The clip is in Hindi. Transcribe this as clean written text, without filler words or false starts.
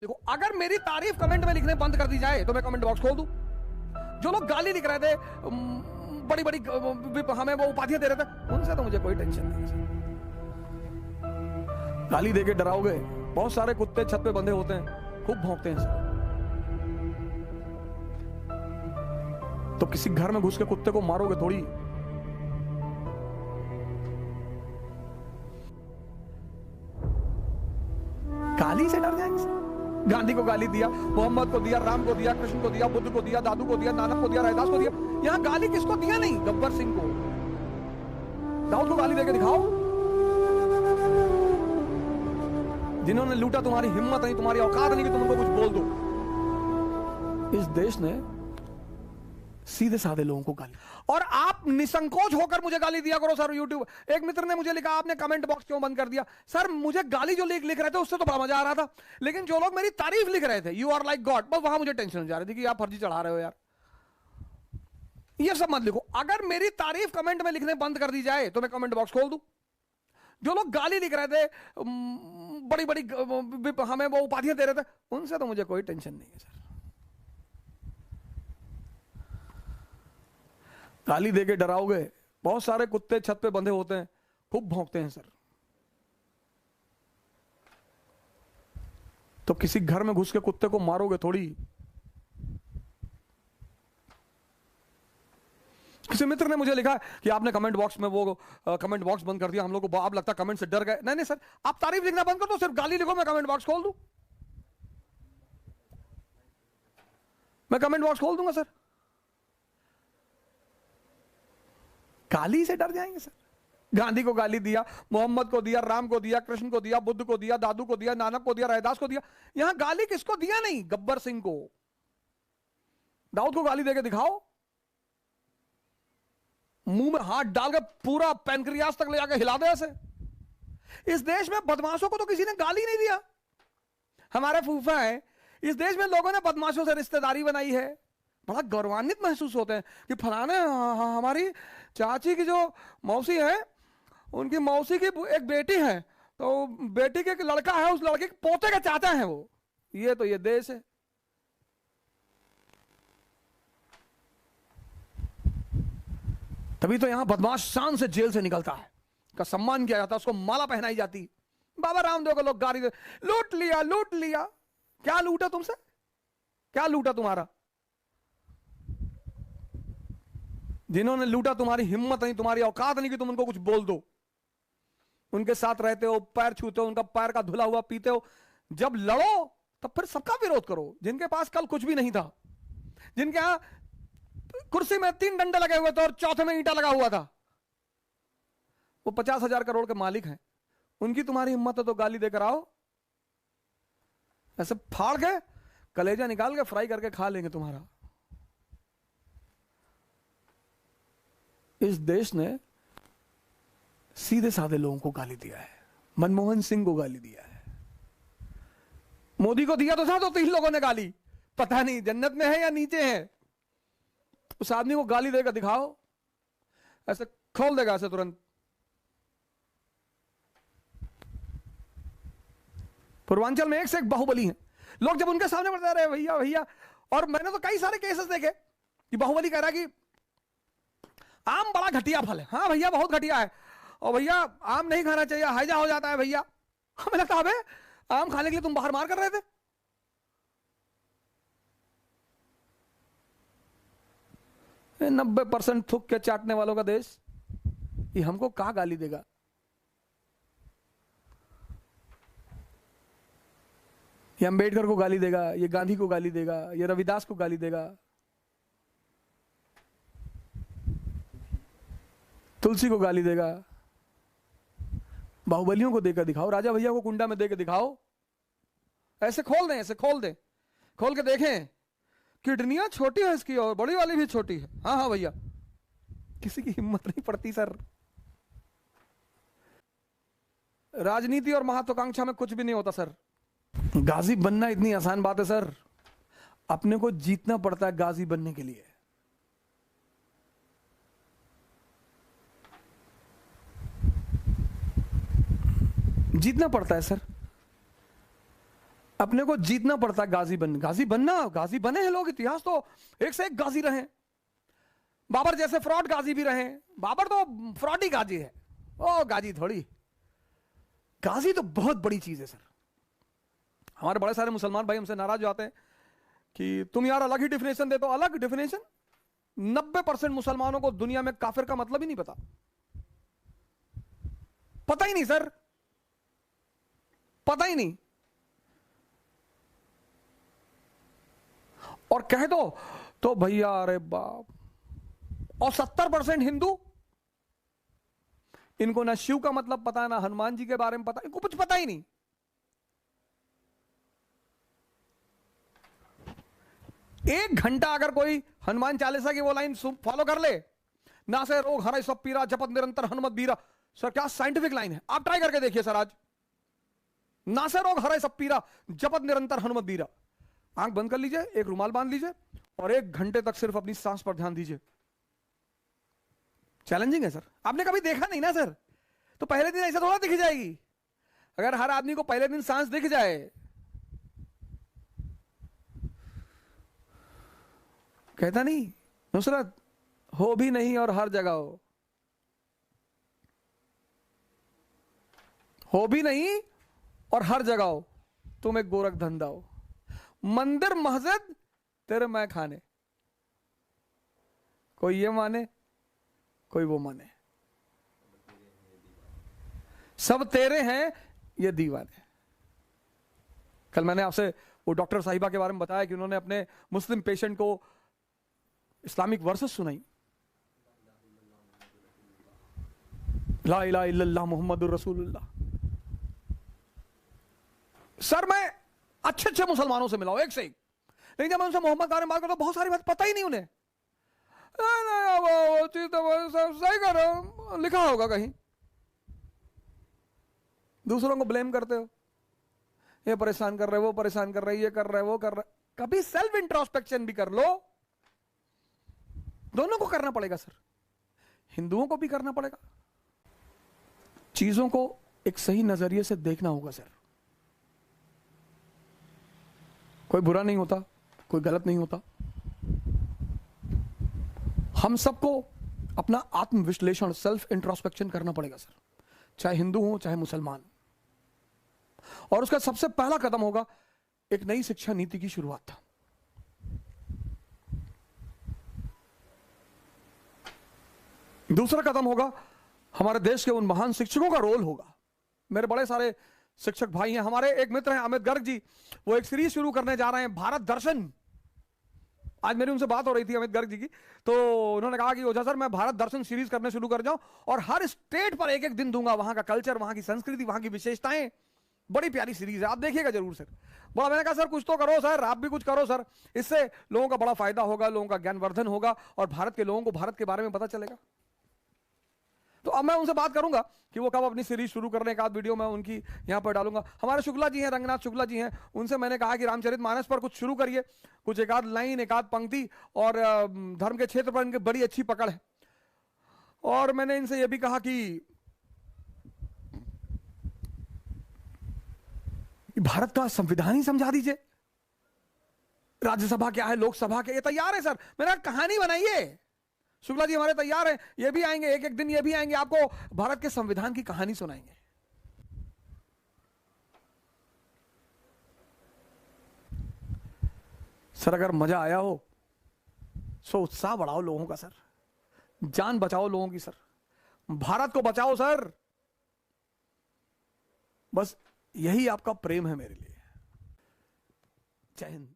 देखो, अगर मेरी तारीफ कमेंट में लिखने बंद कर दी जाए तो मैं कमेंट बॉक्स खोल दूं। जो लोग गाली लिख रहे थे, बड़ी बड़ी हमें वो उपाधियां दे रहे थे, उनसे तो मुझे कोई टेंशन नहीं है। गाली देके डराओगे? बहुत सारे कुत्ते छत पे बंधे होते हैं, खूब भौंकते हैं सर। तो किसी घर में घुस के कुत्ते को मारोगे थोड़ी। गाली से डर जाएंगे सर। गांधी को गाली दिया, मोहम्मद को दिया, राम को दिया, कृष्ण को दिया, बुद्ध को दिया, दादू को दिया, नानक को दिया, रैदास को दिया। यहां गाली किसको दिया? नहीं, गब्बर सिंह को। दाऊद को गाली देके दिखाओ। जिन्होंने लूटा, तुम्हारी हिम्मत नहीं, तुम्हारी औकात नहीं कि तुम उनको कुछ बोल दो। इस देश ने सीधे साधे लोगों को गाली, और आप निसंकोच होकर मुझे गाली दिया करो सर। यूट्यूब, एक मित्र ने मुझे लिखा, आपने कमेंट बॉक्स क्यों बंद कर दिया? सर, मुझे गाली जो लिख रहे थे उससे तो बड़ा मजा आ रहा था, लेकिन जो लोग मेरी तारीफ लिख रहे थे, यू आर लाइक गॉड, बस वहां मुझे टेंशन हो जा रही थी कि आप फर्जी चढ़ा रहे हो यार। ये सब मत लिखो। अगर मेरी तारीफ कमेंट में लिखने बंद कर दी जाए तो मैं कमेंट बॉक्स खोल दूं। जो लोग गाली लिख रहे थे, बड़ी बड़ी हमें वो उपाधियां दे रहे थे, उनसे तो मुझे कोई टेंशन नहीं है सर। गाली देके डराओगे? बहुत सारे कुत्ते छत पे बंधे होते हैं, खूब भौंकते हैं सर। तो किसी घर में घुस के कुत्ते को मारोगे थोड़ी। किसी मित्र ने मुझे लिखा कि आपने कमेंट बॉक्स में वो कमेंट बॉक्स बंद कर दिया, हम लोग को आप लगता कमेंट से डर गए। नहीं नहीं सर, आप तारीफ लिखना बंद कर दो, सिर्फ गाली लिखो, मैं कमेंट बॉक्स खोल दूं। मैं कमेंट बॉक्स खोल दूंगा सर। गाली से डर जाएंगे सर। गांधी को गाली दिया, मोहम्मद को दिया, राम को दिया, कृष्ण को दिया, बुद्ध को दिया, दादू को दिया, नानक को दिया, रैदास को दिया। यहां गाली किसको दिया? नहीं, गब्बर सिंह को। दाऊद को गाली देके दिखाओ। मुंह में हाथ डालकर पूरा पैनक्रियास तक ले जाकर हिला दे ऐसे। इस देश में बदमाशों को तो किसी ने गाली नहीं दिया। हमारे फूफा है, इस देश में लोगों ने बदमाशों से रिश्तेदारी बनाई है। बड़ा गौरवान्वित महसूस होते हैं कि फलाने हमारी चाची की जो मौसी है, उनकी मौसी की एक बेटी है, तो बेटी के एक लड़का है, उस लड़के के पोते के चाचा हैं वो। ये तो ये देश है। तभी तो यहां बदमाश शान से जेल से निकलता है, का सम्मान किया जाता है, उसको माला पहनाई जाती। बाबा रामदेव को लोग गाली दे, लूट लिया लूट लिया। क्या लूटा तुमसे? क्या लूटा तुम्हारा? जिन्होंने लूटा, तुम्हारी हिम्मत नहीं, तुम्हारी औकात नहीं कि तुम उनको कुछ बोल दो। उनके साथ रहते हो, पैर छूते हो, उनका पैर का धुला हुआ पीते हो। जब लड़ो तब फिर सबका विरोध करो। जिनके पास कल कुछ भी नहीं था, जिनके यहां कुर्सी में 3 डंडे लगे हुए थे और चौथे में ईंटा लगा हुआ था, वो 50,000 करोड़ के मालिक हैं। उनकी तुम्हारी हिम्मत है तो गाली देकर आओ। ऐसे फाड़ के कलेजा निकाल के फ्राई करके खा लेंगे तुम्हारा। इस देश ने सीधे साधे लोगों को गाली दिया है। मनमोहन सिंह को गाली दिया है, मोदी को दिया तो था, तो 3 लोगों ने गाली। पता नहीं जन्नत में है या नीचे है। उस आदमी को गाली देकर दिखाओ, ऐसे खोल देगा ऐसे तुरंत। पूर्वांचल में एक से एक बाहुबली हैं। लोग जब उनके सामने बढ़ते रहे, भैया भैया, और मैंने तो कई सारे केसेस देखे कि बाहुबली कह रहा कि आम बड़ा घटिया फल है। हाँ भैया, बहुत घटिया है, और भैया आम नहीं खाना चाहिए, हैजा हो जाता है भैया। हमें लगता है आम खाने के लिए तुम बाहर मार कर रहे थे। 90% थूक के चाटने वालों का देश, ये हमको कहाँ गाली देगा? ये अंबेडकर को गाली देगा, ये गांधी को गाली देगा, ये रविदास को गाली देगा, तुलसी को गाली देगा। बाहुबलियों को देकर दिखाओ, राजा भैया को कुंडा में देकर दिखाओ। ऐसे खोल दें, ऐसे खोल दें, खोल के देखें। किडनियां छोटी है इसकी और बड़ी वाली भी छोटी है। हाँ हाँ भैया, किसी की हिम्मत नहीं पड़ती सर। राजनीति और महत्वाकांक्षा में कुछ भी नहीं होता सर। गाजी बनना इतनी आसान बात है सर। अपने को जीतना पड़ता है गाजी बनने के लिए। जीतना पड़ता है सर। अपने को जीतना पड़ता है गाजी बनना, गाजी बने हैं लोग, इतिहास तो एक से एक गाजी रहे। बाबर जैसे फ्रॉड गाजी भी रहे। बाबर तो फ्रॉड ही गाजी है, ओ गाजी थोड़ी। गाजी तो बहुत बड़ी चीज है सर। हमारे बड़े सारे मुसलमान भाई हमसे नाराज हो जाते हैं कि तुम यार अलग ही डिफिनेशन देते हो। अलग डिफिनेशन? 90% मुसलमानों को दुनिया में काफिर का मतलब ही नहीं पता। पता ही नहीं सर, पता ही नहीं। और कह दो तो भैया अरे बाप। और 70% हिंदू, इनको ना शिव का मतलब पता, ना हनुमान जी के बारे में पता, इनको कुछ पता ही नहीं। एक घंटा अगर कोई हनुमान चालीसा की वो लाइन फॉलो कर ले, ना से रोग हरे सब पीरा जपत निरंतर हनुमत बीरा। सर क्या साइंटिफिक लाइन है, आप ट्राई करके देखिए सर आज। ना से रोग हरे सब पीरा जपत निरंतर हनुमत बीरा। आंख बंद कर लीजिए, एक रुमाल बांध लीजिए और 1 घंटे तक सिर्फ अपनी सांस पर ध्यान दीजिए। चैलेंजिंग है सर। आपने कभी देखा नहीं ना सर, तो पहले दिन ऐसा थोड़ा दिख जाएगी। अगर हर आदमी को पहले दिन सांस दिख जाए, कहता नहीं नुसरत हो भी नहीं और हर जगह हो भी नहीं और हर जगह हो, तुम एक गोरख धंधा हो। मंदिर मस्जिद तेरे मैं खाने, कोई ये माने कोई वो माने, सब तेरे हैं ये दीवाने। कल मैंने आपसे वो डॉक्टर साहिबा के बारे में बताया कि उन्होंने अपने मुस्लिम पेशेंट को इस्लामिक वर्सेस सुनाई। ला इलाहा इल्लल्लाह मुहम्मदुर रसूलुल्लाह। सर मैं अच्छे मुसलमानों से मिला हूं, एक से एक, लेकिन जब मैं उनसे मोहम्मद के बारे में बात करता हूं बहुत सारी बात पता ही नहीं उन्हें। वो चीज तो सही कर रहे हो, लिखा होगा कहीं। दूसरों को ब्लेम करते हो, ये परेशान कर रहे, वो परेशान कर रहे, ये कर रहे, वो कर रहे। कभी सेल्फ इंट्रोस्पेक्शन भी कर लो। दोनों को करना पड़ेगा सर, हिंदुओं को भी करना पड़ेगा। चीजों को एक सही नजरिए से देखना होगा सर। कोई बुरा नहीं होता, कोई गलत नहीं होता। हम सबको अपना आत्मविश्लेषण, सेल्फ इंट्रोस्पेक्शन करना पड़ेगा सर, चाहे हिंदू हो चाहे मुसलमान। और उसका सबसे पहला कदम होगा एक नई शिक्षा नीति की शुरुआत। दूसरा कदम होगा हमारे देश के उन महान शिक्षकों का रोल होगा। मेरे बड़े सारे शिक्षक भाई हैं। हमारे एक मित्र हैं अमित गर्ग जी, वो एक सीरीज शुरू करने जा रहे हैं, भारत दर्शन। आज मेरी उनसे बात हो रही थी अमित गर्ग जी की, तो उन्होंने कहा कि ओझा सर मैं भारत दर्शन सीरीज करने शुरू कर जाऊं और हर स्टेट पर एक दिन दूंगा, वहां का कल्चर, वहां की संस्कृति, वहां की विशेषताएं। बड़ी प्यारी सीरीज है, आप देखिएगा जरूर सर। बड़ा मैंने कहा सर कुछ तो करो सर, आप भी कुछ करो सर, इससे लोगों का बड़ा फायदा होगा, लोगों का ज्ञानवर्धन होगा और भारत के लोगों को भारत के बारे में पता चलेगा। तो अब मैं उनसे बात करूंगा कि वो कब अपनी सीरीज शुरू करने का वीडियो मैं उनकी यहां पर डालूंगा। हमारे शुक्ला जी हैं, रंगनाथ शुक्ला जी हैं, उनसे मैंने कहा कि रामचरितमानस पर कुछ शुरू करिए, कुछ एक आध लाइन, एक आध पंक्ति, और धर्म के क्षेत्र पर इनकी बड़ी अच्छी पकड़ है। और मैंने इनसे यह भी कहा कि भारत का संविधान ही समझा दीजिए, राज्यसभा क्या है, लोकसभा क्या, ये तैयार है सर। मैंने कहानी बनाइए, शुक्ला जी हमारे तैयार हैं, ये भी आएंगे, एक दिन ये भी आएंगे, आपको भारत के संविधान की कहानी सुनाएंगे। सर अगर मजा आया हो सो उत्साह बढ़ाओ लोगों का सर, जान बचाओ लोगों की सर, भारत को बचाओ सर। बस यही आपका प्रेम है मेरे लिए। जय हिंद।